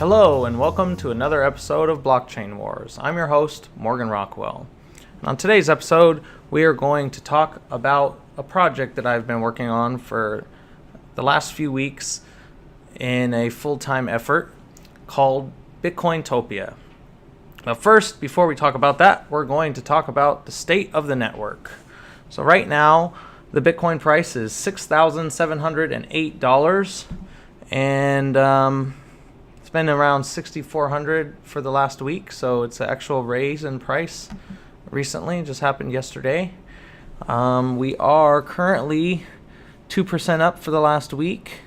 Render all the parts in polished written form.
Hello and welcome to another episode of Blockchain Wars. I'm your host, Morgan Rockwell. And on today's episode, we are going to talk about a project that I've been working on for the last few weeks in a full-time effort called Bitcointopia. But first, before we talk about that, we're going to talk about the state of the network. So right now, the Bitcoin price is $6,708, and it's been around $6,400 for the last week, so it's an actual raise in price recently. It just happened yesterday. We are currently 2% up for the last week,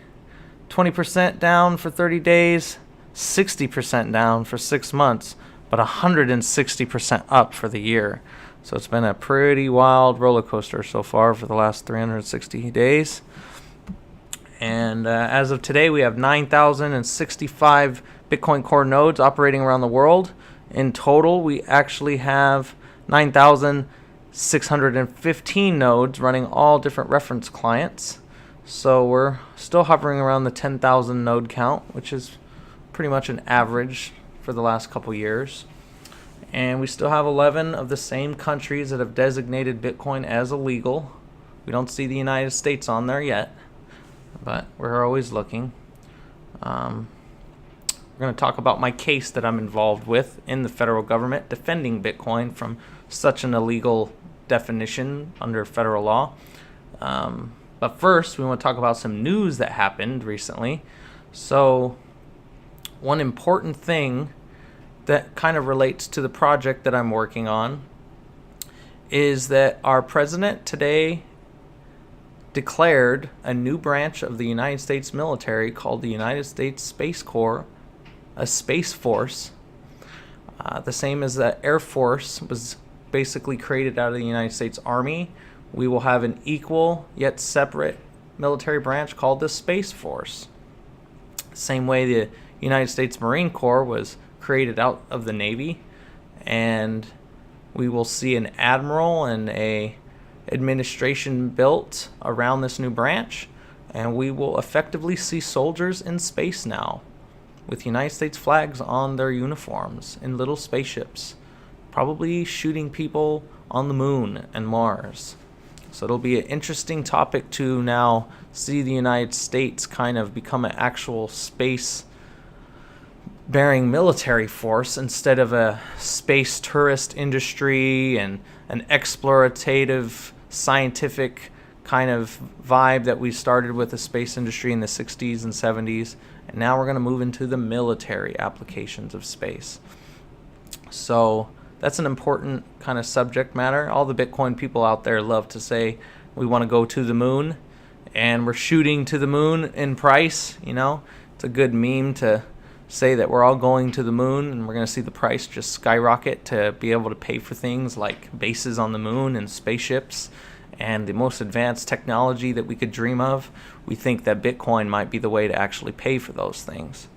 20% down for 30 days, 60% down for 6 months, but 160% up for the year. So it's been a pretty wild roller coaster so far for the last 360 days. And as of today, we have 9,065 Bitcoin Core nodes operating around the world. In total, we actually have 9,615 nodes running all different reference clients. So we're still hovering around the 10,000 node count, which is pretty much an average for the last couple years. And we still have 11 of the same countries that have designated Bitcoin as illegal. We don't see the United States on there yet, but we're always looking. We're going to talk about my case that I'm involved with in the federal government defending Bitcoin from such an illegal definition under federal law. But first, we want to talk about some news that happened recently. So one important thing that kind of relates to the project that I'm working on is that our president today declared a new branch of the United States military called the United States Space Corps, a space force, the same as the Air Force was basically created out of the United States Army. We will have an equal yet separate military branch called the Space Force. Same way the United States Marine Corps was created out of the Navy, and we will see an admiral and a administration built around this new branch, and we will effectively see soldiers in space now with United States flags on their uniforms in little spaceships, probably shooting people on the moon and Mars. So it'll be an interesting topic to now see the United States kind of become an actual space bearing military force instead of a space tourist industry and an explorative scientific kind of vibe that we started with the space industry in the 60s and 70s. And now we're going to move into the military applications of space. So that's an important kind of subject matter. All the Bitcoin people out there love to say we want to go to the moon, and we're shooting to the moon in price. You know, it's a good meme to say that we're all going to the moon and we're going to see the price just skyrocket to be able to pay for things like bases on the moon and spaceships and the most advanced technology that we could dream of. We think that Bitcoin might be the way to actually pay for those things.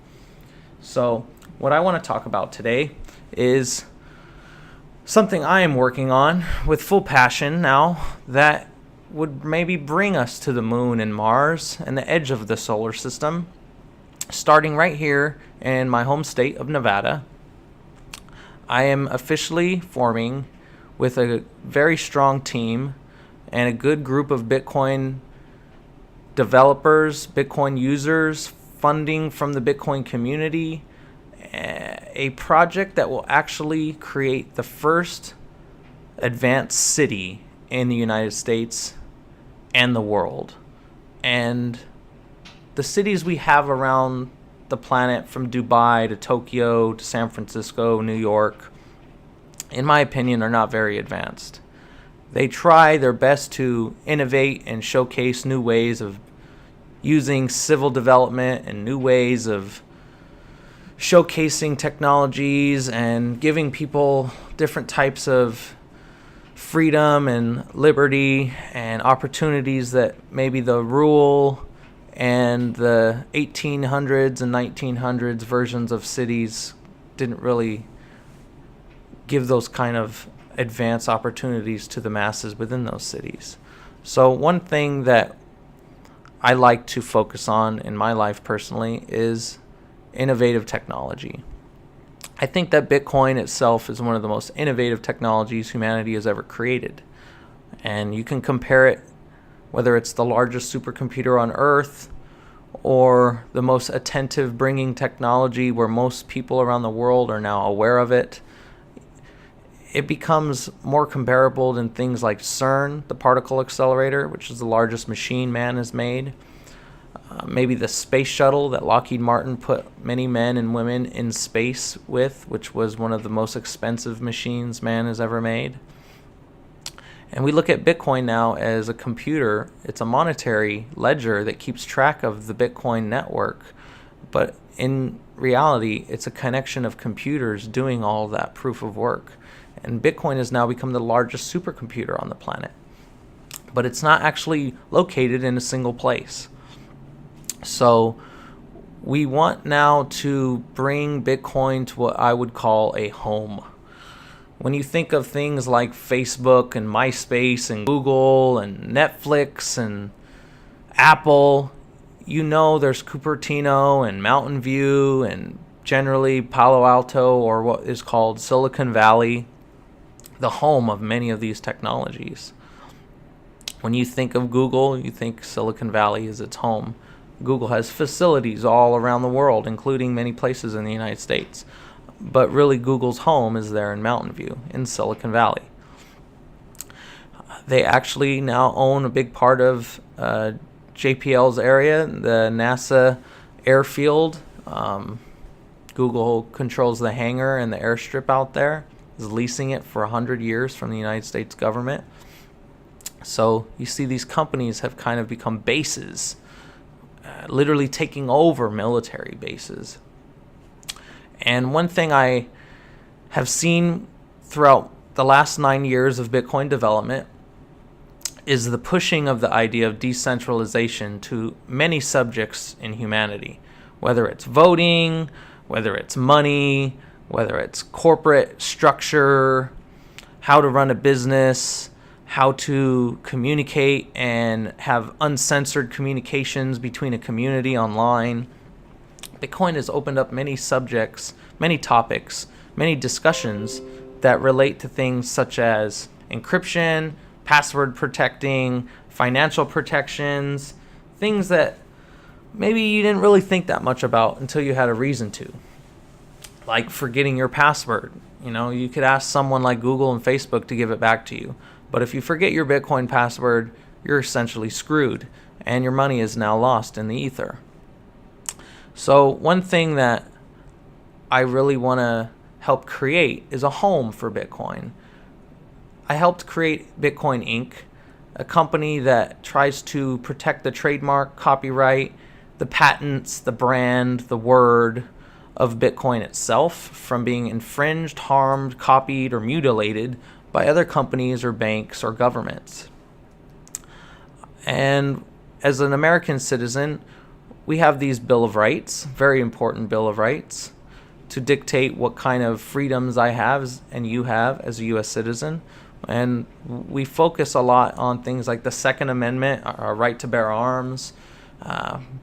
So what I want to talk about today is something I am working on with full passion now that would maybe bring us to the moon and Mars and the edge of the solar system, starting right here in my home state of Nevada. I am officially forming with a very strong team and a good group of Bitcoin developers, Bitcoin users, funding from the Bitcoin community, a project that will actually create the first advanced city in the United States and the world. And the cities we have around the planet, from Dubai to Tokyo to San Francisco, New York, in my opinion, are not very advanced. They try their best to innovate and showcase new ways of using civil development and new ways of showcasing technologies and giving people different types of freedom and liberty and opportunities that maybe the rural and the 1800s and 1900s versions of cities didn't really give those kind of advanced opportunities to the masses within those cities. So one thing that I like to focus on in my life personally is innovative technology. I think that Bitcoin itself is one of the most innovative technologies humanity has ever created. And you can compare it, whether it's the largest supercomputer on Earth or the most attentive bringing technology where most people around the world are now aware of it. It becomes more comparable than things like CERN, the particle accelerator, which is the largest machine man has made. Maybe the space shuttle that Lockheed Martin put many men and women in space with, which was one of the most expensive machines man has ever made. And we look at Bitcoin now as a computer. It's a monetary ledger that keeps track of the Bitcoin network. But in reality, it's a connection of computers doing all of that proof of work. And Bitcoin has now become the largest supercomputer on the planet. But it's not actually located in a single place. So we want now to bring Bitcoin to what I would call a home. When you think of things like Facebook and MySpace and Google and Netflix and Apple, you know there's Cupertino and Mountain View and generally Palo Alto, or what is called Silicon Valley, the home of many of these technologies. When you think of Google, you think Silicon Valley is its home. Google has facilities all around the world, including many places in the United States. But really, Google's home is there in Mountain View, in Silicon Valley. They actually now own a big part of JPL's area, the NASA airfield. Google controls the hangar and the airstrip out there, is leasing it for 100 years from the United States government. So you see these companies have kind of become bases, literally taking over military bases. And one thing I have seen throughout the last 9 years of Bitcoin development is the pushing of the idea of decentralization to many subjects in humanity, whether it's voting, whether it's money, whether it's corporate structure, how to run a business, how to communicate and have uncensored communications between a community online. Bitcoin has opened up many subjects, many topics, many discussions that relate to things such as encryption, password protecting, financial protections, things that maybe you didn't really think that much about until you had a reason to. Like forgetting your password. You know, you could ask someone like Google and Facebook to give it back to you. But if you forget your Bitcoin password, you're essentially screwed, and your money is now lost in the ether. So one thing that I really want to help create is a home for Bitcoin. I helped create Bitcoin Inc., a company that tries to protect the trademark, copyright, the patents, the brand, the word of Bitcoin itself from being infringed, harmed, copied, or mutilated by other companies or banks or governments. And as an American citizen, we have these Bill of Rights, very important Bill of Rights, to dictate what kind of freedoms I have and you have as a U.S. citizen. And we focus a lot on things like the Second Amendment, our right to bear arms.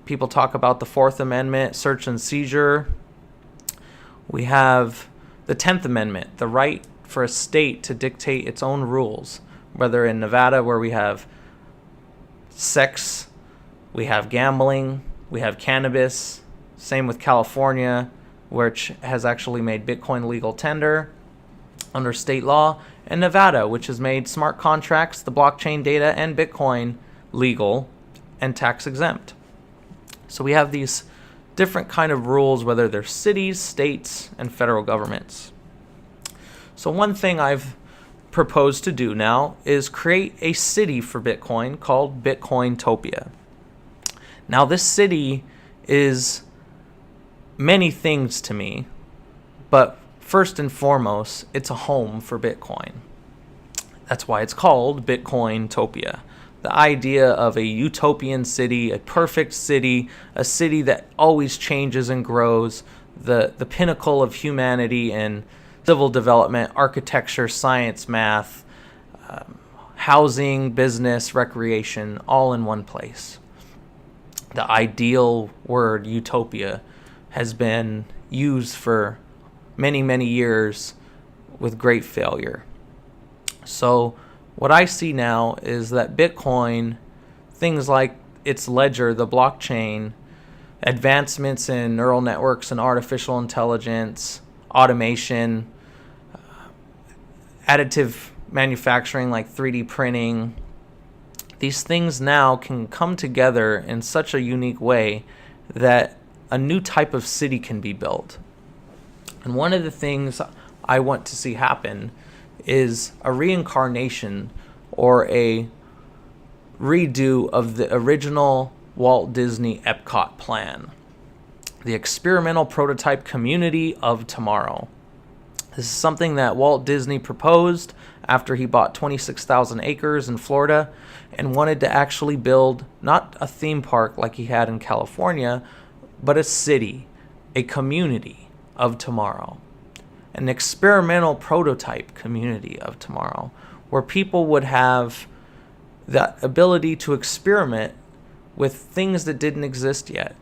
People talk about the Fourth Amendment, search and seizure. We have the 10th Amendment, the right for a state to dictate its own rules, whether in Nevada where we have sex, we have gambling, we have cannabis. Same with California, which has actually made Bitcoin legal tender under state law, and Nevada, which has made smart contracts, the blockchain data, and Bitcoin legal and tax exempt. So we have these different kind of rules, whether they're cities, states, and federal governments. So one thing I've proposed to do now is create a city for Bitcoin called Bitcointopia. Now this city is many things to me, but first and foremost, it's a home for Bitcoin. That's why it's called Bitcointopia. The idea of a utopian city, a perfect city, a city that always changes and grows, the pinnacle of humanity in civil development, architecture, science, math, housing, business, recreation, all in one place. The ideal word, utopia, has been used for many, many years with great failure. So what I see now is that Bitcoin, things like its ledger, the blockchain, advancements in neural networks and artificial intelligence, automation, additive manufacturing like 3D printing, these things now can come together in such a unique way that a new type of city can be built. And one of the things I want to see happen is a reincarnation or a redo of the original Walt Disney Epcot plan, the experimental prototype community of tomorrow. This is something that Walt Disney proposed after he bought 26,000 acres in Florida and wanted to actually build not a theme park like he had in California, but a city, a community of tomorrow, an experimental prototype community of tomorrow, where people would have the ability to experiment with things that didn't exist yet.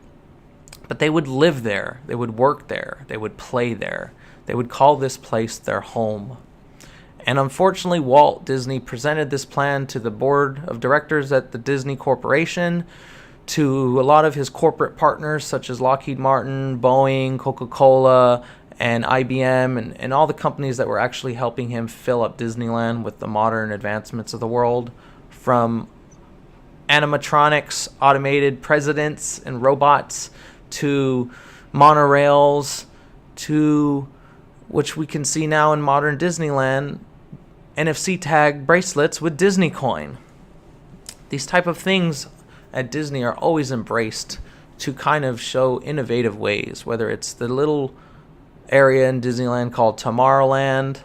But they would live there, they would work there, they would play there, they would call this place their home. And unfortunately, Walt Disney presented this plan to the board of directors at the Disney Corporation, to a lot of his corporate partners such as Lockheed Martin, Boeing, Coca-Cola, and IBM, and all the companies that were actually helping him fill up Disneyland with the modern advancements of the world, from animatronics, automated presidents and robots, to monorails, to, which we can see now in modern Disneyland, NFC tag bracelets with Disney coin. These type of things at Disney are always embraced to kind of show innovative ways, whether it's the little area in Disneyland called Tomorrowland,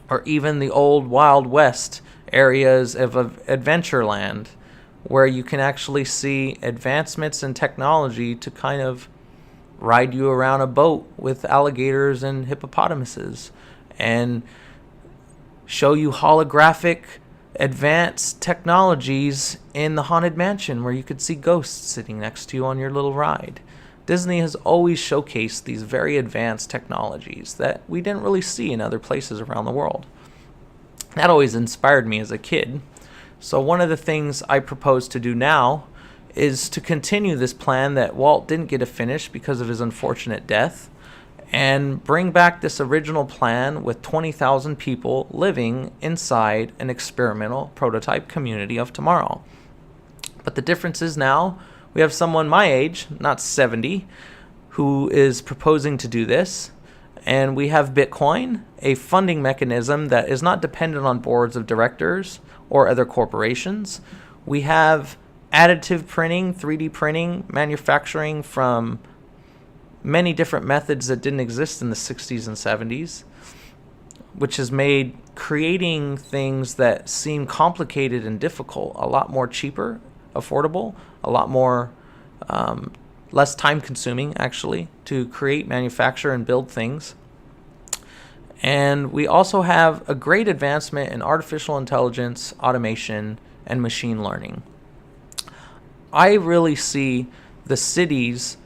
or even the old Wild West areas of Adventureland, where you can actually see advancements in technology to kind of ride you around a boat with alligators and hippopotamuses, and show you holographic advanced technologies in the Haunted Mansion, where you could see ghosts sitting next to you on your little ride. Disney has always showcased these very advanced technologies that we didn't really see in other places around the world. That always inspired me as a kid. So one of the things I propose to do now is to continue this plan that Walt didn't get to finish because of his unfortunate death, and bring back this original plan with 20,000 people living inside an experimental prototype community of tomorrow. But the difference is now we have someone my age, not 70, who is proposing to do this. And we have Bitcoin, a funding mechanism that is not dependent on boards of directors or other corporations. We have additive printing, 3D printing, manufacturing from many different methods that didn't exist in the 60s and 70s, which has made creating things that seem complicated and difficult a lot more cheaper, affordable, a lot more less time consuming actually to create, manufacture, and build things. And we also have a great advancement in artificial intelligence, automation, and machine learning. I really see the cities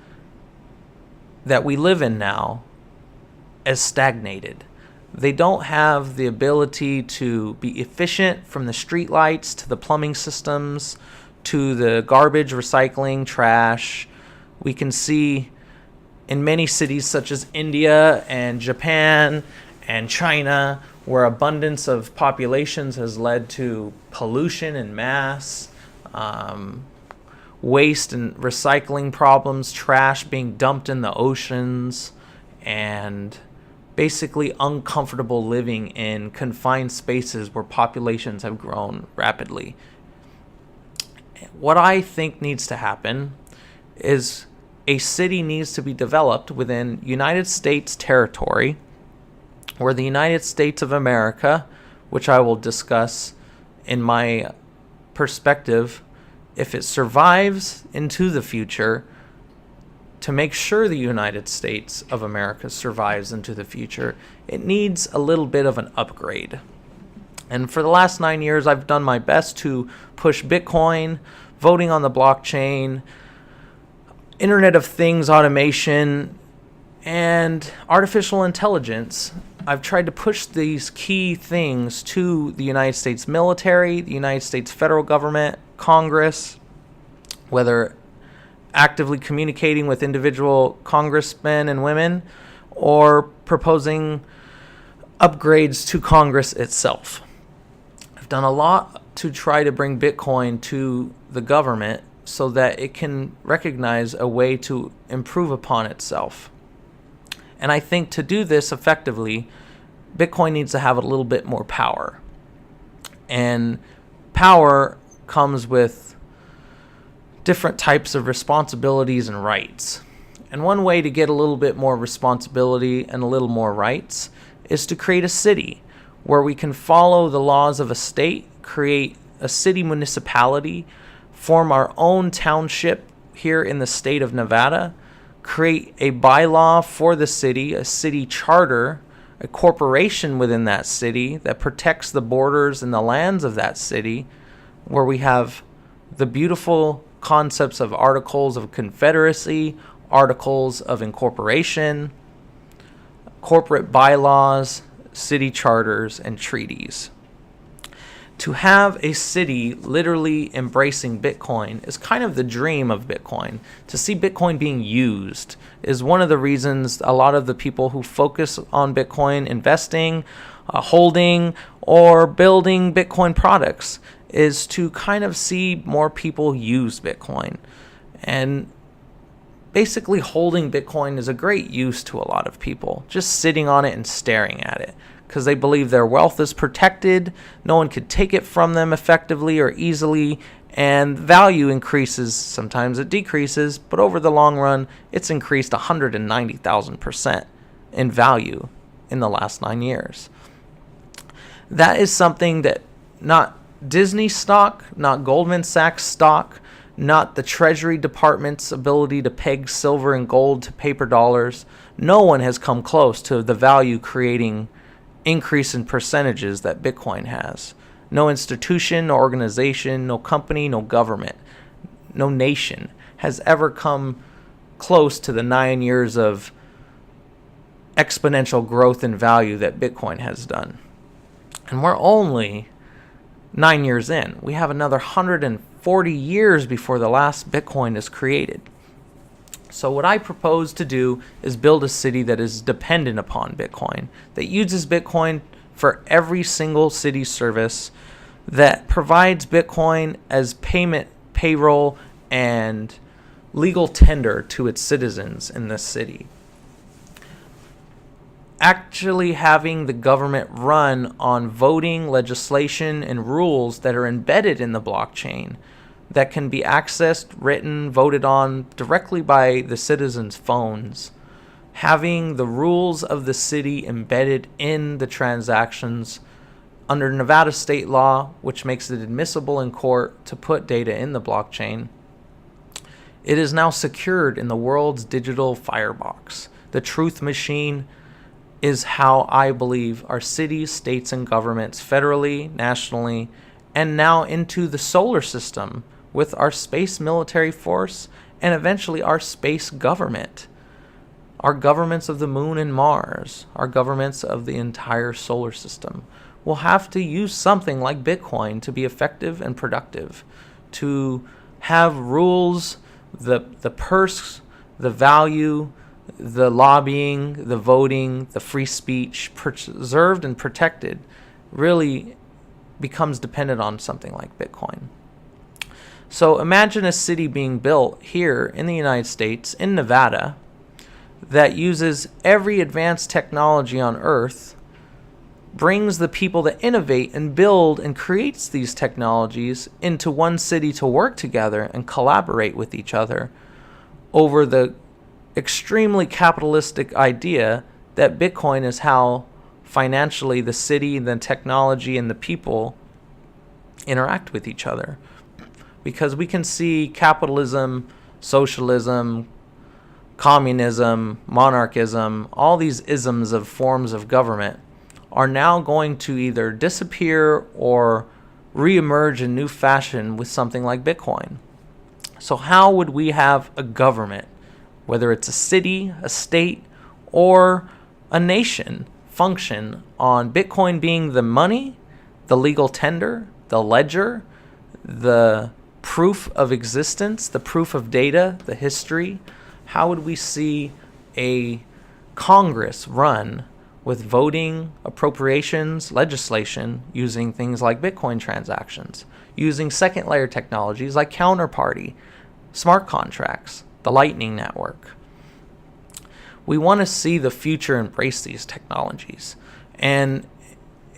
that we live in now as stagnated. They don't have the ability to be efficient, from the street lights to the plumbing systems to the garbage, recycling, trash. We can see in many cities such as India and Japan and China, where abundance of populations has led to pollution and mass, waste and recycling problems, trash being dumped in the oceans, and basically uncomfortable living in confined spaces where populations have grown rapidly. What I think needs to happen is a city needs to be developed within United States territory, where the United States of America, which I will discuss in my perspective, if it survives into the future, to make sure the United States of America survives into the future, it needs a little bit of an upgrade. And for the last 9 years, I've done my best to push Bitcoin, voting on the blockchain, Internet of Things automation, and artificial intelligence. I've tried to push these key things to the United States military, the United States federal government, Congress, whether actively communicating with individual congressmen and women or proposing upgrades to Congress itself. I've done a lot to try to bring Bitcoin to the government so that it can recognize a way to improve upon itself. And I think to do this effectively, Bitcoin needs to have a little bit more power. And power comes with different types of responsibilities and rights. And one way to get a little bit more responsibility and a little more rights is to create a city where we can follow the laws of a state, create a city municipality, form our own township here in the state of Nevada, create a bylaw for the city, a city charter, a corporation within that city that protects the borders and the lands of that city, where we have the beautiful concepts of articles of confederacy, articles of incorporation, corporate bylaws, city charters, and treaties. To have a city literally embracing Bitcoin is kind of the dream of Bitcoin. To see Bitcoin being used is one of the reasons a lot of the people who focus on Bitcoin investing, holding, or building Bitcoin products is to kind of see more people use Bitcoin. And basically holding Bitcoin is a great use to a lot of people, just sitting on it and staring at it, because they believe their wealth is protected, no one could take it from them effectively or easily, and value increases. Sometimes it decreases, but over the long run, it's increased 190,000% in value in the last 9 years. That is something that not Disney stock, not Goldman Sachs stock, not the Treasury Department's ability to peg silver and gold to paper dollars. No one has come close to the value creating increase in percentages that Bitcoin has. No institution, no organization, no company, no government, no nation has ever come close to the 9 years of exponential growth in value that Bitcoin has done. And we're only 9 years in. We have another 140 years before the last Bitcoin is created. So what I propose to do is build a city that is dependent upon Bitcoin, that uses Bitcoin for every single city service, that provides Bitcoin as payment, payroll, and legal tender to its citizens in this city. Actually having the government run on voting, legislation, and rules that are embedded in the blockchain that can be accessed, written, voted on directly by the citizens' phones. Having the rules of the city embedded in the transactions under Nevada state law, which makes it admissible in court to put data in the blockchain. It is now secured in the world's digital firebox. The truth machine is how I believe our cities, states, and governments, federally, nationally, and now into the solar system with our space military force and eventually our space government, our governments of the moon and Mars, our governments of the entire solar system will have to use something like Bitcoin to be effective and productive, to have rules, the purse, the value, the lobbying, the voting, the free speech preserved and protected really becomes dependent on something like Bitcoin. So imagine a city being built here in the United States, in Nevada, that uses every advanced technology on Earth, brings the people that innovate and build and creates these technologies into one city to work together and collaborate with each other over the extremely capitalistic idea that Bitcoin is how financially the city, the technology, and the people interact with each other. Because we can see capitalism, socialism, communism, monarchism, all these isms of forms of government are now going to either disappear or reemerge in new fashion with something like Bitcoin. So how would we have a government whether it's a city, a state, or a nation, function on Bitcoin being the money, the legal tender, the ledger, the proof of existence, the proof of data, the history? How would we see a Congress run with voting, appropriations, legislation using things like Bitcoin transactions, using second layer technologies like counterparty, smart contracts, the Lightning Network? We want to see the future embrace these technologies, and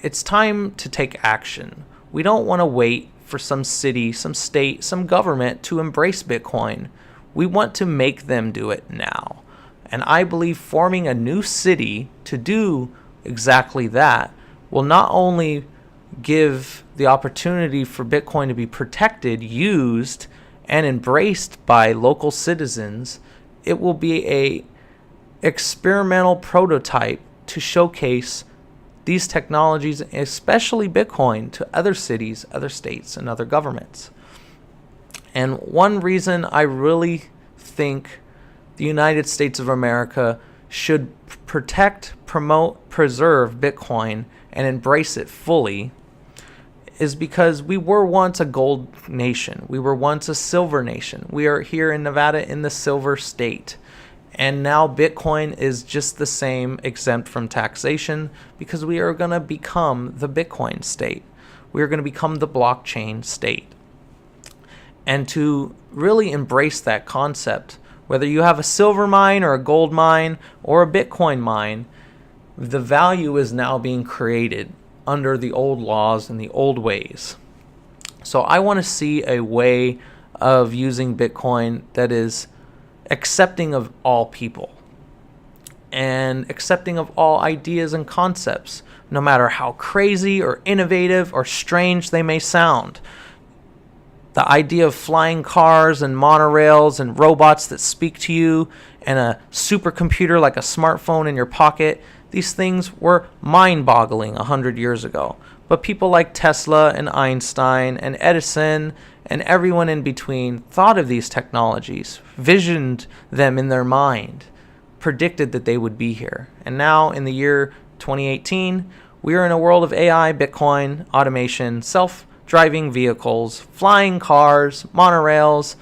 it's time to take action. We don't want to wait for some city, some state, some government to embrace Bitcoin. We want to make them do it now. And I believe forming a new city to do exactly that will not only give the opportunity for Bitcoin to be protected, used, and embraced by local citizens, it will be a experimental prototype to showcase these technologies, especially Bitcoin, to other cities, other states, and other governments. And one reason I really think the United States of America should protect, promote, preserve Bitcoin and embrace it fully is because we were once a gold nation. We were once a silver nation. We are here in Nevada in the silver state. And now Bitcoin is just the same, exempt from taxation, because we are going to become the Bitcoin state. We are going to become the blockchain state. And to really embrace that concept, whether you have a silver mine or a gold mine or a Bitcoin mine, the value is now being created under the old laws and the old ways. So I want to see a way of using Bitcoin that is accepting of all people and accepting of all ideas and concepts, no matter how crazy or innovative or strange they may sound. The idea of flying cars and monorails and robots that speak to you and a supercomputer like a smartphone in your pocket, these things were mind-boggling 100 years ago. But people like Tesla and Einstein and Edison and everyone in between thought of these technologies, visioned them in their mind, predicted that they would be here. And now in the year 2018, we are in a world of AI, Bitcoin, automation, self-driving vehicles, flying cars, monorails,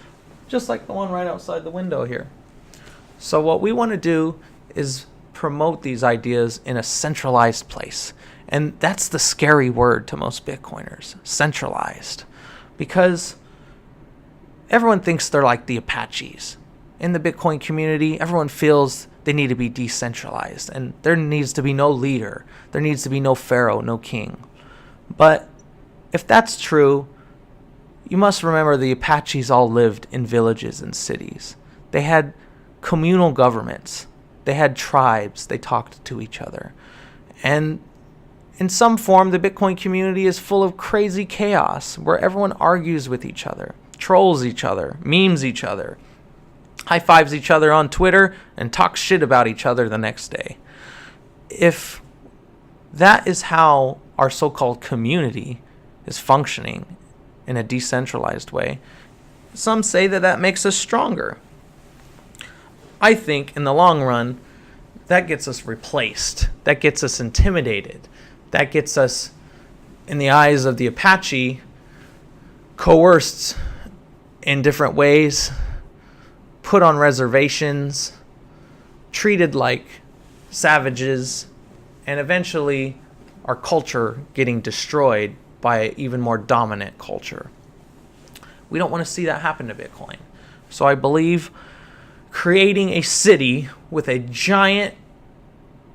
just like the one right outside the window here. So what we want to do is promote these ideas in a centralized place. And that's the scary word to most Bitcoiners, centralized. Because everyone thinks they're like the Apaches. In the Bitcoin community, everyone feels they need to be decentralized. And there needs to be no leader. There needs to be no pharaoh, no king. But if that's true, you must remember the Apaches all lived in villages and cities. They had communal governments. They had tribes. They talked to each other. And in some form, the Bitcoin community is full of crazy chaos where everyone argues with each other, trolls each other, memes each other, high-fives each other on Twitter, and talks shit about each other the next day. If that is how our so-called community is functioning in a decentralized way, some say that that makes us stronger. I think in the long run, that gets us replaced. That gets us intimidated. That gets us, in the eyes of the Apache, coerced in different ways, put on reservations, treated like savages, and eventually our culture getting destroyed by an even more dominant culture. We don't want to see that happen to Bitcoin. So I believe creating a city with a giant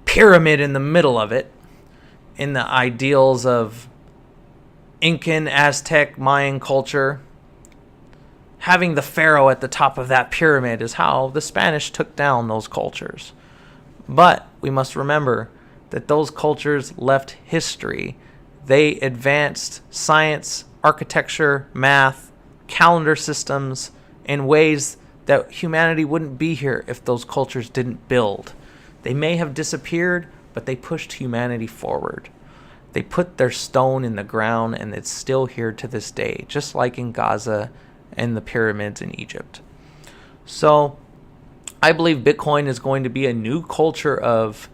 pyramid in the middle of it, in the ideals of Incan, Aztec, Mayan culture, having the pharaoh at the top of that pyramid is how the Spanish took down those cultures. But we must remember that those cultures left history. They advanced science, architecture, math, calendar systems in ways that humanity wouldn't be here if those cultures didn't build. They may have disappeared, but they pushed humanity forward. They put their stone in the ground, and it's still here to this day, just like in Gaza and the pyramids in Egypt. So I believe Bitcoin is going to be a new culture of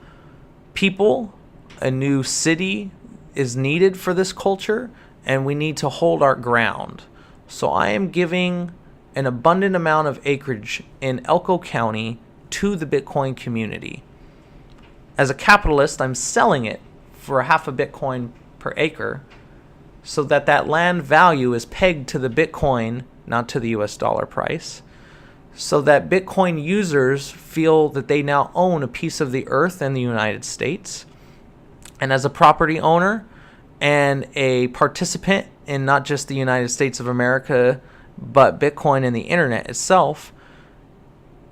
people, a new city is needed for this culture, and we need to hold our ground. So I am giving an abundant amount of acreage in Elko County to the Bitcoin community. As a capitalist, I'm selling it for half a Bitcoin per acre so that that land value is pegged to the Bitcoin, not to the US dollar price, so that Bitcoin users feel that they now own a piece of the earth in the United States. And as a property owner and a participant in not just the United States of America, but Bitcoin and the internet itself,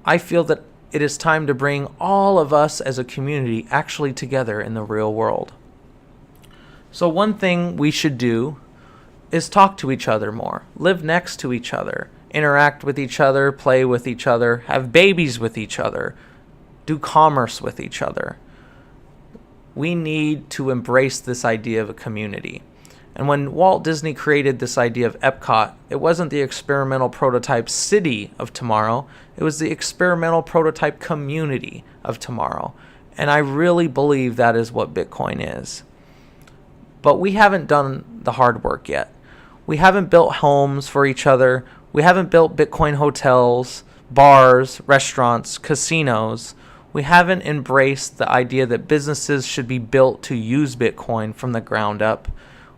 I feel that it is time to bring all of us as a community actually together in the real world. So one thing we should do is talk to each other more, live next to each other, interact with each other, play with each other, have babies with each other, do commerce with each other. We need to embrace this idea of a community. And when Walt Disney created this idea of Epcot, it wasn't the experimental prototype city of tomorrow, it was the experimental prototype community of tomorrow. And I really believe that is what Bitcoin is. But we haven't done the hard work yet. We haven't built homes for each other. We haven't built Bitcoin hotels, bars, restaurants, casinos. We haven't embraced the idea that businesses should be built to use Bitcoin from the ground up.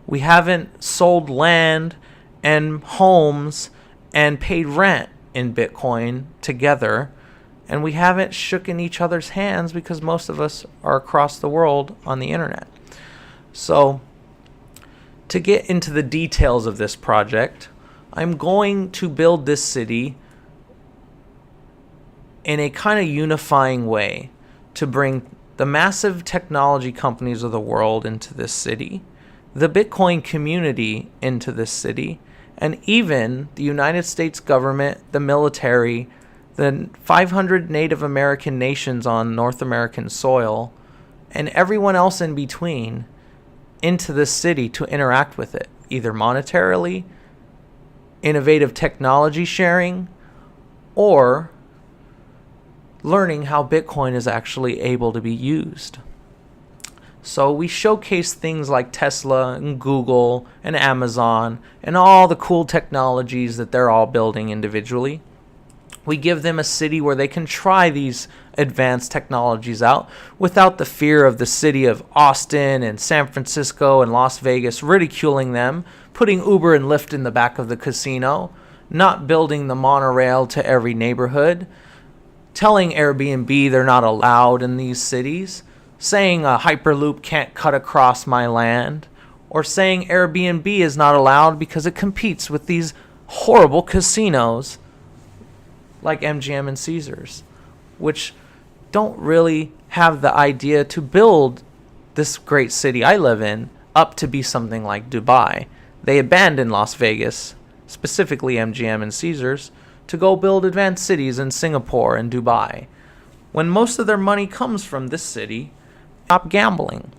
We haven't sold land and homes and paid rent in Bitcoin together. And we haven't shooken each other's hands because most of us are across the world on the internet. So, to get into the details of this project, I'm going to build this city in a kind of unifying way to bring the massive technology companies of the world into this city, the Bitcoin community into this city, and even the United States government, the military, the 500 Native American nations on North American soil, and everyone else in between into this city to interact with it, either monetarily, innovative technology sharing, or learning how Bitcoin is actually able to be used. So we showcase things like Tesla and Google and Amazon and all the cool technologies that they're all building individually. We give them a city where they can try these advanced technologies out without the fear of the city of Austin and San Francisco and Las Vegas ridiculing them, putting Uber and Lyft in the back of the casino, not building the monorail to every neighborhood, telling Airbnb they're not allowed in these cities, saying a Hyperloop can't cut across my land, or saying Airbnb is not allowed because it competes with these horrible casinos like MGM and Caesars, which don't really have the idea to build this great city I live in up to be something like Dubai. They abandoned Las Vegas, specifically MGM and Caesars, to go build advanced cities in Singapore and Dubai. When most of their money comes from this city, stop gambling.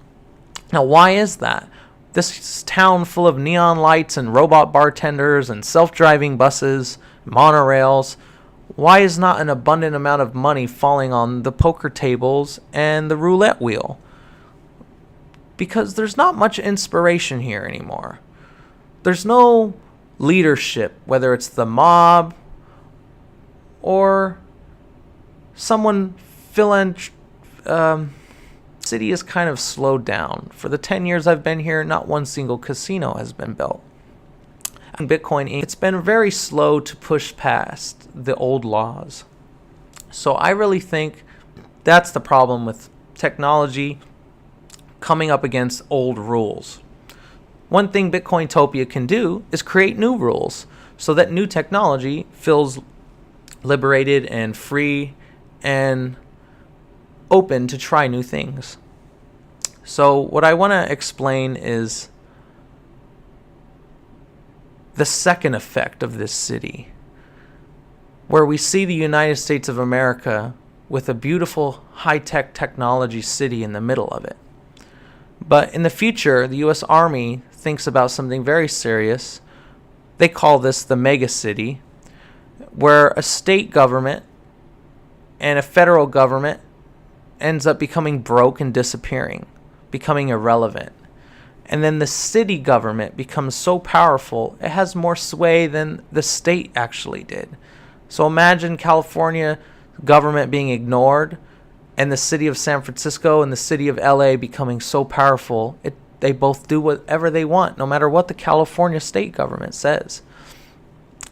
Now, why is that? This town full of neon lights and robot bartenders and self-driving buses, monorails, why is not an abundant amount of money falling on the poker tables and the roulette wheel? Because there's not much inspiration here anymore. There's no leadership, whether it's the mob or someone city is kind of slowed down. For the 10 years I've been here, not one single casino has been built. And Bitcoin, it's been very slow to push past the old laws. So I really think that's the problem with technology coming up against old rules. One thing Bitcointopia can do is create new rules so that new technology feels liberated and free and open to try new things. So what I want to explain is the second effect of this city, where we see the United States of America with a beautiful high-tech technology city in the middle of it. But in the future, the U.S. Army thinks about something very serious. They call this the mega city, where a state government and a federal government ends up becoming broke and disappearing, becoming irrelevant. And then the city government becomes so powerful, it has more sway than the state actually did. So imagine California government being ignored and the city of San Francisco and the city of LA becoming so powerful, they both do whatever they want, no matter what the California state government says.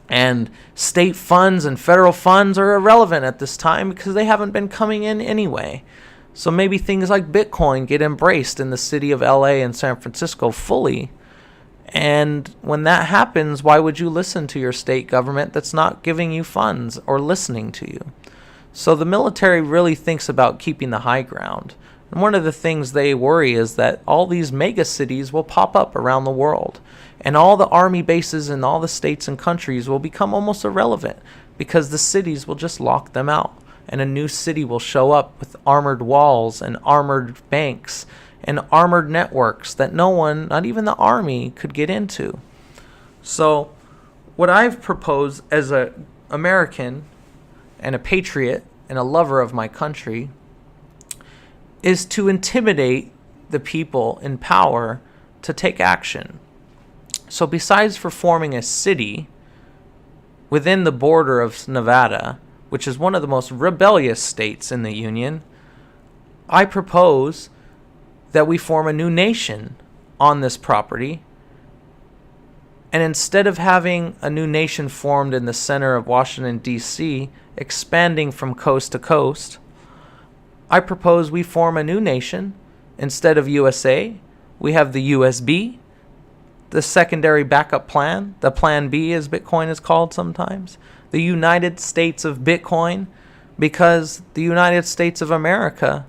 And state funds and federal funds are irrelevant at this time because they haven't been coming in anyway. So maybe things like Bitcoin get embraced in the city of LA and San Francisco fully. And when that happens, why would you listen to your state government that's not giving you funds or listening to you? So the military really thinks about keeping the high ground. And one of the things they worry is that all these mega cities will pop up around the world. And all the army bases in all the states and countries will become almost irrelevant because the cities will just lock them out. And a new city will show up with armored walls and armored banks and armored networks that no one, not even the army, could get into. So what I've proposed as an American and a patriot and a lover of my country is to intimidate the people in power to take action. So besides for forming a city within the border of Nevada, which is one of the most rebellious states in the Union, I propose that we form a new nation on this property. And instead of having a new nation formed in the center of Washington, D.C., expanding from coast to coast, I propose we form a new nation. Instead of USA, we have the USB, the secondary backup plan, the Plan B as Bitcoin is called sometimes, the United States of Bitcoin, because the United States of America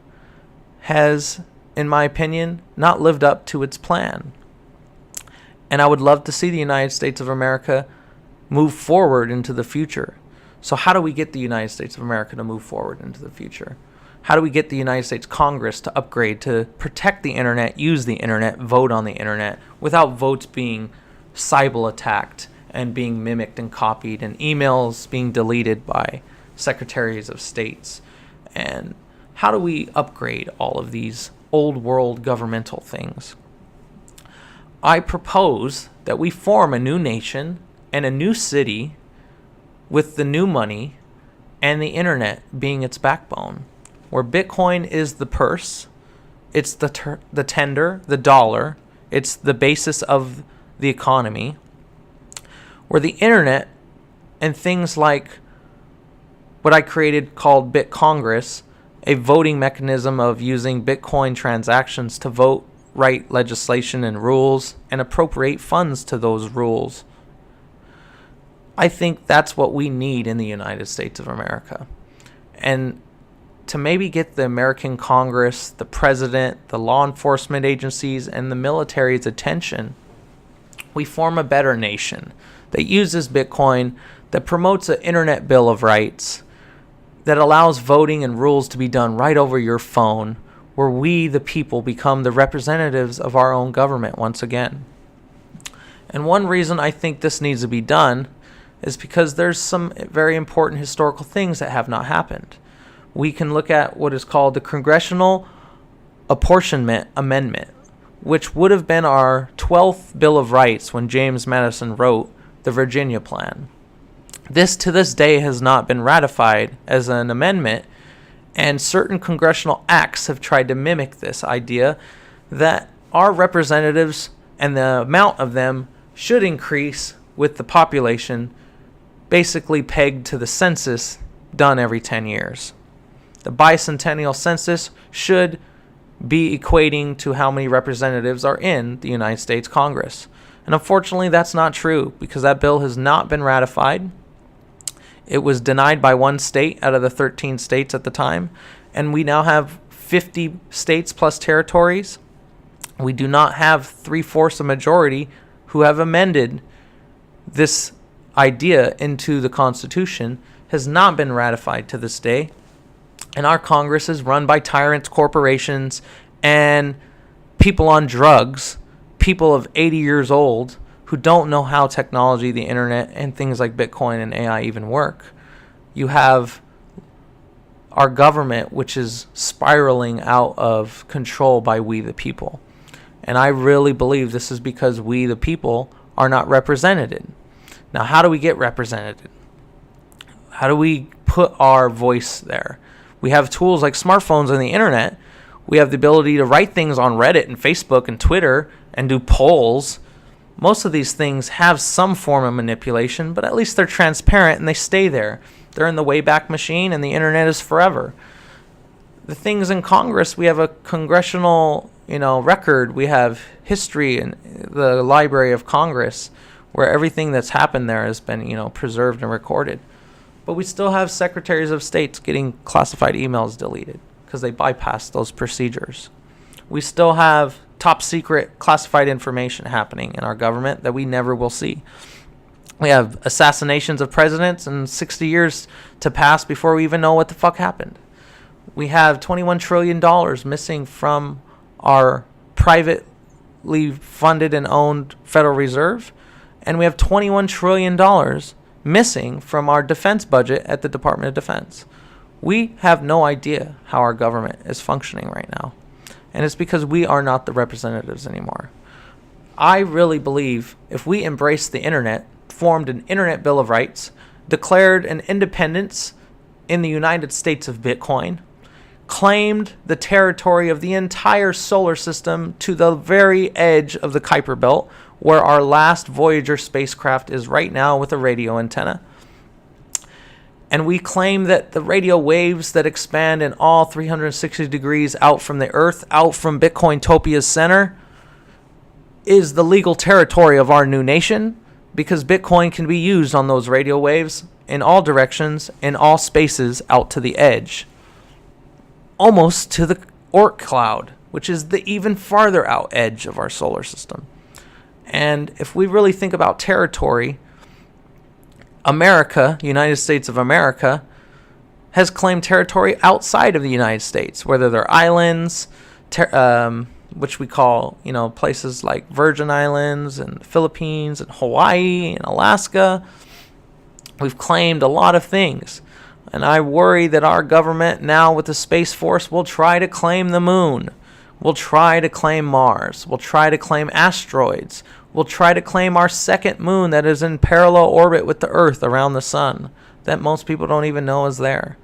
has, in my opinion, not lived up to its plan. And I would love to see the United States of America move forward into the future. So how do we get the United States of America to move forward into the future? How do we get the United States Congress to upgrade, to protect the internet, use the internet, vote on the internet, without votes being cyber attacked and being mimicked and copied, and emails being deleted by secretaries of states? And how do we upgrade all of these old world governmental things? I propose that we form a new nation and a new city with the new money and the internet being its backbone, where Bitcoin is the purse, it's the tender, the dollar, it's the basis of the economy, where the internet and things like what I created called BitCongress, a voting mechanism of using Bitcoin transactions to vote, write legislation and rules, and appropriate funds to those rules. I think that's what we need in the United States of America. And to maybe get the American Congress, the president, the law enforcement agencies, and the military's attention, we form a better nation that uses Bitcoin, that promotes an internet bill of rights, that allows voting and rules to be done right over your phone, where we, the people, become the representatives of our own government once again. And one reason I think this needs to be done is because there's some very important historical things that have not happened. We can look at what is called the Congressional Apportionment Amendment, which would have been our 12th Bill of Rights when James Madison wrote the Virginia Plan. This, to this day, has not been ratified as an amendment, and certain congressional acts have tried to mimic this idea that our representatives and the amount of them should increase with the population, basically pegged to the census done every 10 years. The bicentennial census should be equating to how many representatives are in the United States Congress. And unfortunately, that's not true because that bill has not been ratified. It was denied by one state out of the 13 states at the time, and we now have 50 states plus territories. We do not have 3/4 a majority who have amended this idea into the Constitution. Has not been ratified to this day. And our Congress is run by tyrants, corporations, and people on drugs, people of 80 years old who don't know how technology, the internet, and things like Bitcoin and AI even work. You have our government, which is spiraling out of control by we the people. And I really believe this is because we the people are not represented. Now, how do we get represented? How do we put our voice there? We have tools like smartphones and the internet. We have the ability to write things on Reddit and Facebook and Twitter and do polls. Most of these things have some form of manipulation, but at least they're transparent and they stay there. They're in the Wayback Machine, and the internet is forever. The things in Congress, we have a congressional, record. We have history in the Library of Congress, where everything that's happened there has been, preserved and recorded. But we still have secretaries of state getting classified emails deleted because they bypassed those procedures. We still have top secret classified information happening in our government that we never will see. We have assassinations of presidents and 60 years to pass before we even know what the fuck happened. We have $21 trillion missing from our privately funded and owned Federal Reserve. And we have $21 trillion missing from our defense budget at the Department of Defense. We have no idea how our government is functioning right now. And it's because we are not the representatives anymore. I really believe if we embraced the internet, formed an Internet Bill of Rights, declared an independence in the United States of Bitcoin, claimed the territory of the entire solar system to the very edge of the Kuiper Belt, where our last Voyager spacecraft is right now with a radio antenna. And we claim that the radio waves that expand in all 360 degrees out from the Earth, out from Bitcointopia's center, is the legal territory of our new nation, because Bitcoin can be used on those radio waves in all directions, in all spaces, out to the edge. Almost to the Oort cloud, which is the even farther out edge of our solar system. And if we really think about territory, America, United States of America, has claimed territory outside of the United States, whether they're islands, which we call, places like Virgin Islands and the Philippines and Hawaii and Alaska. We've claimed a lot of things. And I worry that our government now with the Space Force will try to claim the moon. We'll try to claim Mars. We'll try to claim asteroids. We'll try to claim our second moon that is in parallel orbit with the Earth around the sun that most people don't even know is there.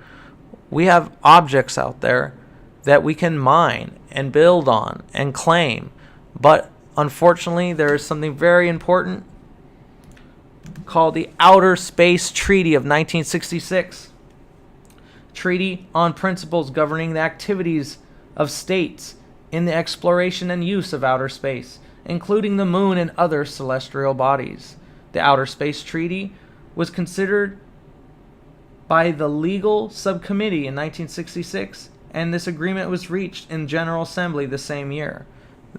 We have objects out there that we can mine and build on and claim. But unfortunately, there is something very important called the Outer Space Treaty of 1966. Treaty on principles governing the activities of states in the exploration and use of outer space, including the moon and other celestial bodies. The Outer Space Treaty was considered by the Legal Subcommittee in 1966, and this agreement was reached in General Assembly the same year.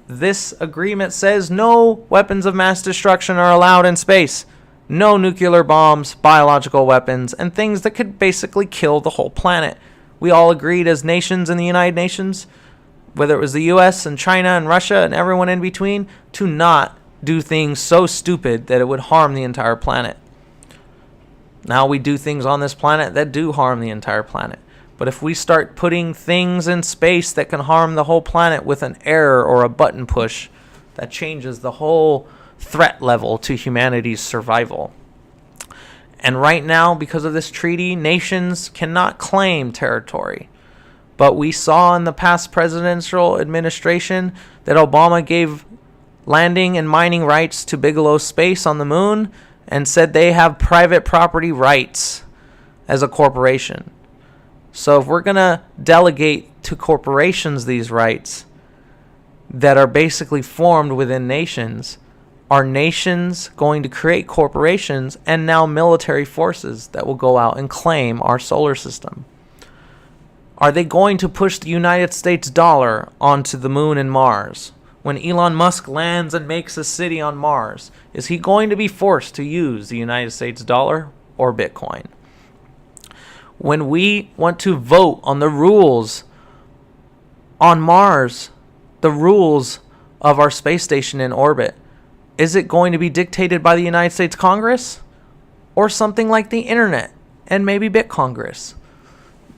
This agreement says no weapons of mass destruction are allowed in space. No nuclear bombs, biological weapons, and things that could basically kill the whole planet. We all agreed as nations in the United Nations, whether it was the US and China and Russia and everyone in between, to not do things so stupid that it would harm the entire planet. Now we do things on this planet that do harm the entire planet. But if we start putting things in space that can harm the whole planet with an error or a button push, that changes the whole threat level to humanity's survival. And right now, because of this treaty, nations cannot claim territory. But we saw in the past presidential administration that Obama gave landing and mining rights to Bigelow Space on the moon and said they have private property rights as a corporation. So if we're going to delegate to corporations these rights that are basically formed within nations, are nations going to create corporations and now military forces that will go out and claim our solar system? Are they going to push the United States dollar onto the moon and Mars? When Elon Musk lands and makes a city on Mars, is he going to be forced to use the United States dollar or Bitcoin? When we want to vote on the rules on Mars, the rules of our space station in orbit, is it going to be dictated by the United States Congress or something like the internet and maybe BitCongress?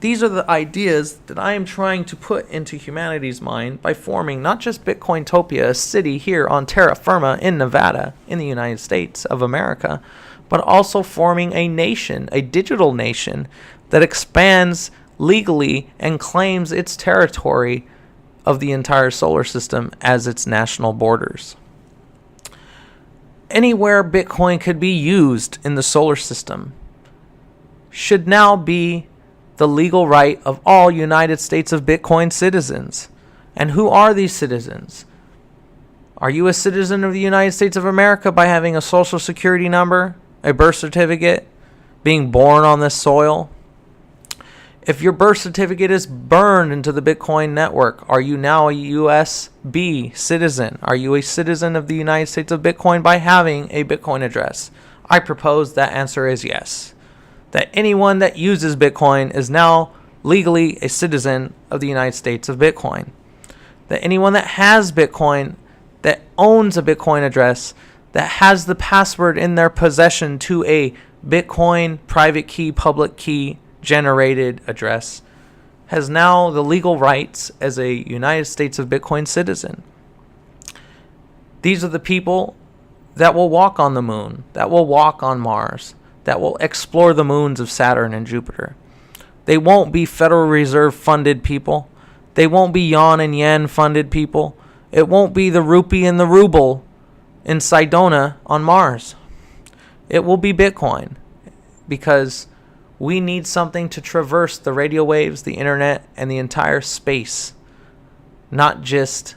These are the ideas that I am trying to put into humanity's mind by forming not just Bitcointopia, a city here on terra firma in Nevada, in the United States of America, but also forming a nation, a digital nation that expands legally and claims its territory of the entire solar system as its national borders. Anywhere Bitcoin could be used in the solar system should now be the legal right of all United States of Bitcoin citizens. And who are these citizens? Are you a citizen of the United States of America by having a social security number, a birth certificate, being born on this soil? If your birth certificate is burned into the Bitcoin network, are you now a USB citizen? Are you a citizen of the United States of Bitcoin by having a Bitcoin address? I propose that answer is yes. That anyone that uses Bitcoin is now legally a citizen of the United States of Bitcoin. That anyone that has Bitcoin, that owns a Bitcoin address, that has the password in their possession to a Bitcoin private key, public key generated address, has now the legal rights as a United States of Bitcoin citizen. These are the people that will walk on the moon, that will walk on Mars, that will explore the moons of Saturn and Jupiter. They won't be Federal Reserve funded people. They won't be yuan and yen funded people. It won't be the rupee and the ruble in Sedona on Mars. It will be Bitcoin, because we need something to traverse the radio waves, the internet, and the entire space, not just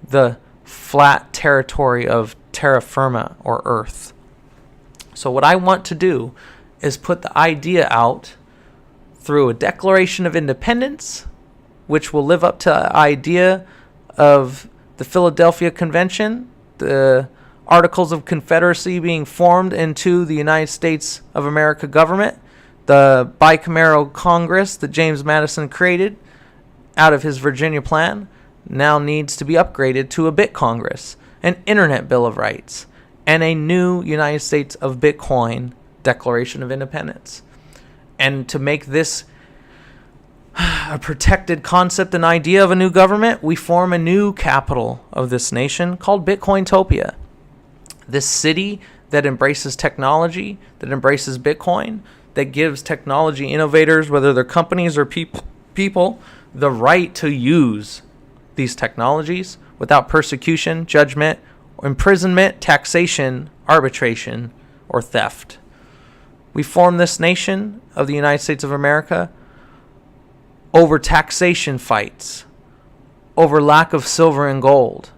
the flat territory of terra firma or Earth. So what I want to do is put the idea out through a Declaration of Independence, which will live up to the idea of the Philadelphia Convention, the Articles of Confederacy being formed into the United States of America government, the bicameral Congress that James Madison created out of his Virginia plan now needs to be upgraded to a Bit Congress, an Internet Bill of Rights, and a new United States of Bitcoin Declaration of Independence. And to make this a protected concept and idea of a new government, we form a new capital of this nation called Bitcointopia. This city that embraces technology, that embraces Bitcoin, that gives technology innovators, whether they're companies or people, the right to use these technologies without persecution, judgment, imprisonment, taxation, arbitration, or theft. We form this nation of the United States of America over taxation fights, over lack of silver and gold,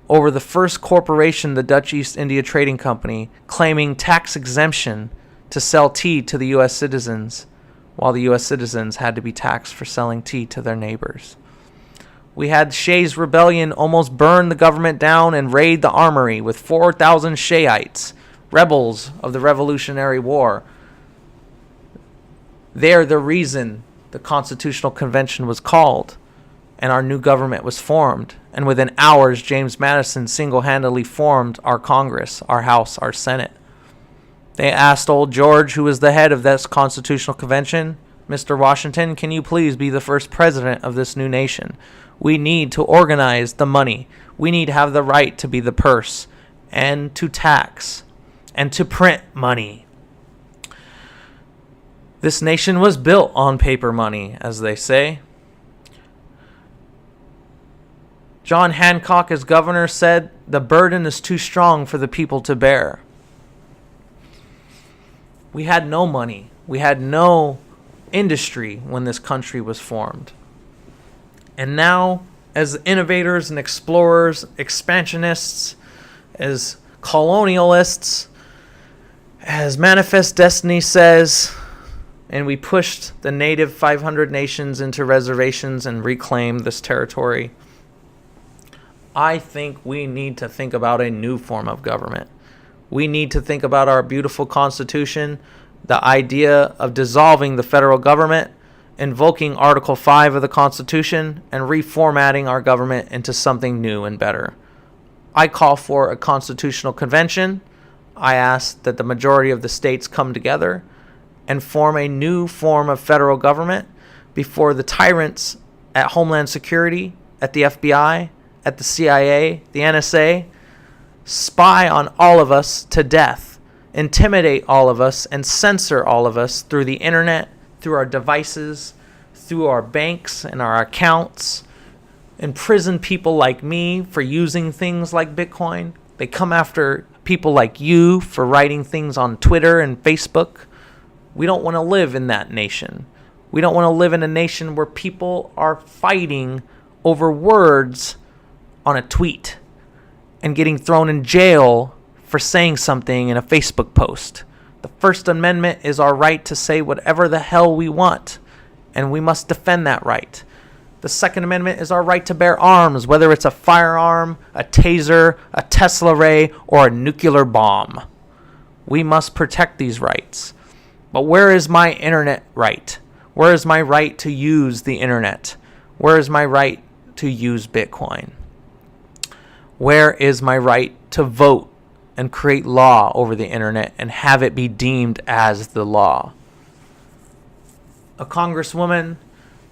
over the first corporation, the Dutch East India Trading Company, claiming tax exemption to sell tea to the U.S. citizens, while the U.S. citizens had to be taxed for selling tea to their neighbors. We had Shays' rebellion almost burn the government down and raid the armory with 4,000 Shayites, rebels of the Revolutionary War. They're the reason the Constitutional Convention was called and our new government was formed. And within hours, James Madison single-handedly formed our Congress, our House, our Senate. They asked old George, who was the head of this Constitutional Convention, Mr. Washington, can you please be the first president of this new nation? We need to organize the money. We need to have the right to be the purse and to tax and to print money. This nation was built on paper money, as they say. John Hancock, as governor, said, the burden is too strong for the people to bear. We had no money. We had no industry when this country was formed. And now, as innovators and explorers, expansionists, as colonialists, as Manifest Destiny says, and we pushed the native 500 nations into reservations and reclaimed this territory, I think we need to think about a new form of government. We need to think about our beautiful Constitution, the idea of dissolving the federal government, invoking Article 5 of the Constitution, and reformatting our government into something new and better. I call for a constitutional convention. I ask that the majority of the states come together and form a new form of federal government before the tyrants at Homeland Security, at the FBI, at the CIA, the NSA, spy on all of us to death, intimidate all of us, and censor all of us through the internet, through our devices, through our banks and our accounts, imprison people like me for using things like Bitcoin. They come after people like you for writing things on Twitter and Facebook. We don't want to live in that nation. We don't want to live in a nation where people are fighting over words on a tweet and getting thrown in jail for saying something in a Facebook post. The First Amendment is our right to say whatever the hell we want, and we must defend that right. The Second Amendment is our right to bear arms, whether it's a firearm, a taser, a Tesla ray, or a nuclear bomb. We must protect these rights. But where is my internet right? Where is my right to use the internet? Where is my right to use Bitcoin? Where is my right to vote and create law over the internet and have it be deemed as the law? A congresswoman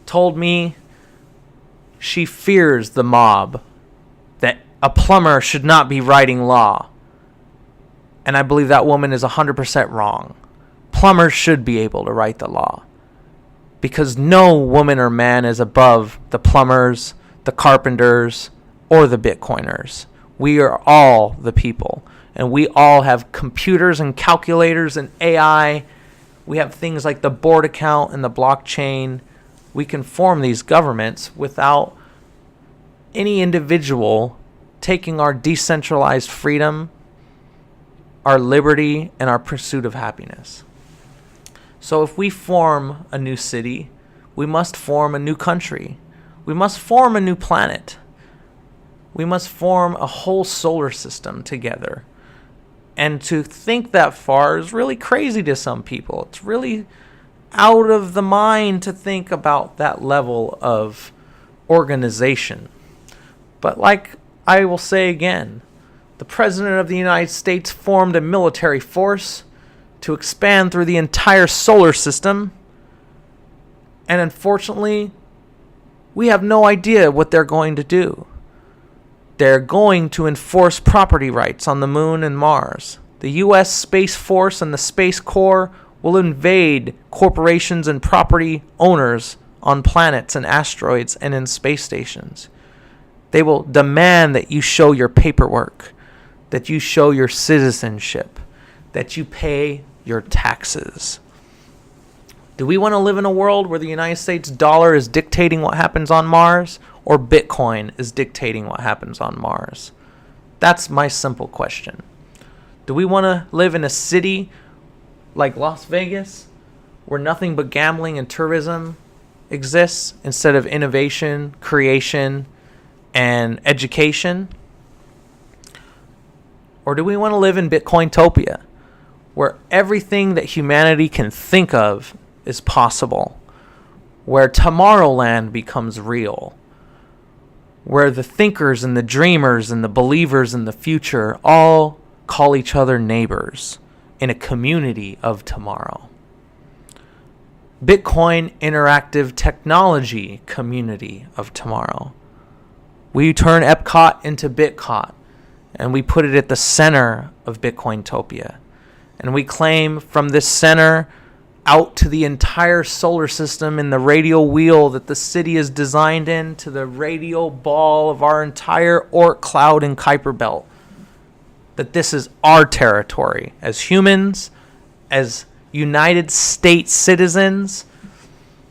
told me she fears the mob, that a plumber should not be writing law. And I believe that woman is 100% wrong. Plumbers should be able to write the law, because no woman or man is above the plumbers, the carpenters, or the Bitcoiners. We are all the people, and we all have computers and calculators and AI. We have things like the board account and the blockchain. We can form these governments without any individual taking our decentralized freedom, our liberty, and our pursuit of happiness. So if we form a new city, we must form a new country. We must form a new planet. We must form a whole solar system together. And to think that far is really crazy to some people. It's really out of the mind to think about that level of organization. But like I will say again, the President of the United States formed a military force to expand through the entire solar system. And unfortunately, we have no idea what they're going to do. They're going to enforce property rights on the moon and Mars. The U.S. Space Force and the Space Corps will invade corporations and property owners on planets and asteroids and in space stations. They will demand that you show your paperwork, that you show your citizenship, that you pay your taxes. Do we want to live in a world where the United States dollar is dictating what happens on Mars, or Bitcoin is dictating what happens on Mars? That's my simple question. Do we want to live in a city like Las Vegas, where nothing but gambling and tourism exists instead of innovation, creation, and education? Or do we want to live in Bitcointopia, where everything that humanity can think of is possible, where Tomorrowland becomes real, where the thinkers and the dreamers and the believers in the future all call each other neighbors in a community of tomorrow? Bitcoin interactive technology community of tomorrow. We turn Epcot into Bitcot, and we put it at the center of Bitcointopia. And we claim from this center out to the entire solar system and the radial wheel that the city is designed in, to the radial ball of our entire Oort cloud and Kuiper belt, that this is our territory as humans, as United States citizens,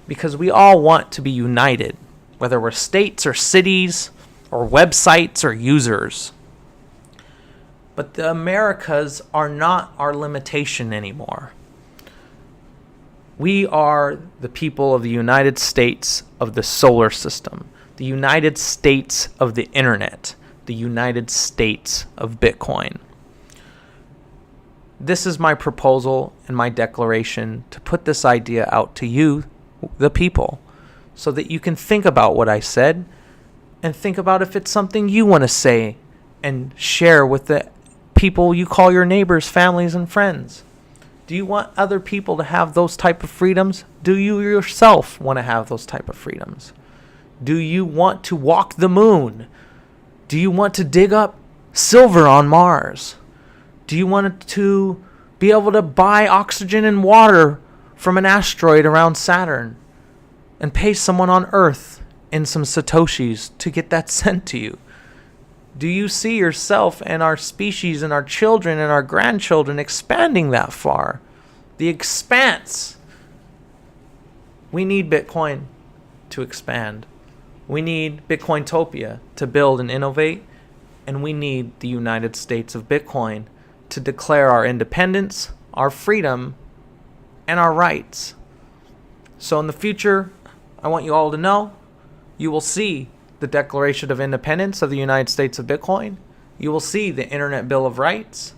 because we all want to be united, whether we're states or cities or websites or users. But the Americas are not our limitation anymore. We are the people of the United States of the solar system, the United States of the internet, the United States of Bitcoin. This is my proposal and my declaration to put this idea out to you, the people, so that you can think about what I said and think about if it's something you want to say and share with the people you call your neighbors, families, and friends. Do you want other people to have those type of freedoms? Do you yourself want to have those type of freedoms? Do you want to walk the moon? Do you want to dig up silver on Mars? Do you want to be able to buy oxygen and water from an asteroid around Saturn and pay someone on Earth in some Satoshis to get that sent to you? Do you see yourself and our species and our children and our grandchildren expanding that far? The expanse. We need Bitcoin to expand. We need Bitcointopia to build and innovate. And we need the United States of Bitcoin to declare our independence, our freedom, and our rights. So in the future, I want you all to know, you will see the Declaration of Independence of the United States of Bitcoin. You will see the Internet Bill of Rights.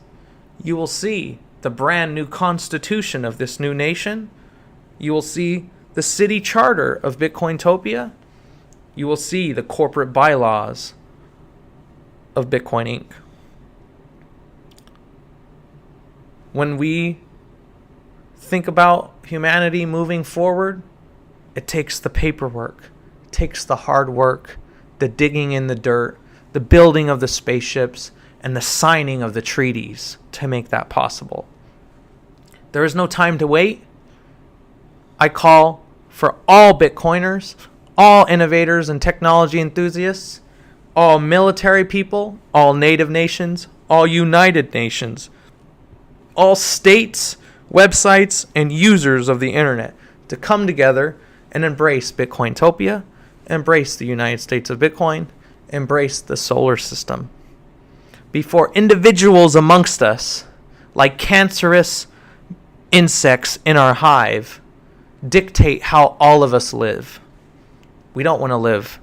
You will see the brand new constitution of this new nation. You will see the city charter of Bitcointopia. You will see the corporate bylaws of Bitcoin Inc. When we think about humanity moving forward, it takes the paperwork, it takes the hard work, the digging in the dirt, the building of the spaceships, and the signing of the treaties to make that possible. There is no time to wait. I call for all Bitcoiners, all innovators and technology enthusiasts, all military people, all native nations, all United Nations, all states, websites, and users of the internet to come together and embrace Bitcointopia, embrace the United States of Bitcoin, embrace the solar system. Before individuals amongst us, like cancerous insects in our hive, dictate how all of us live. We don't want to live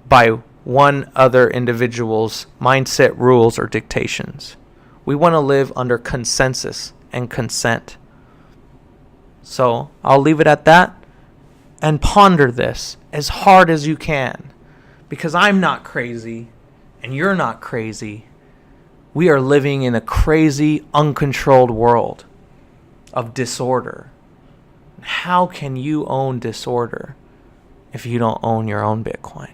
by one other individual's mindset, rules, or dictations. We want to live under consensus and consent. So I'll leave it at that and ponder this as hard as you can, because I'm not crazy and you're not crazy. We are living in a crazy, uncontrolled world of disorder. How can you own disorder if you don't own your own Bitcoin?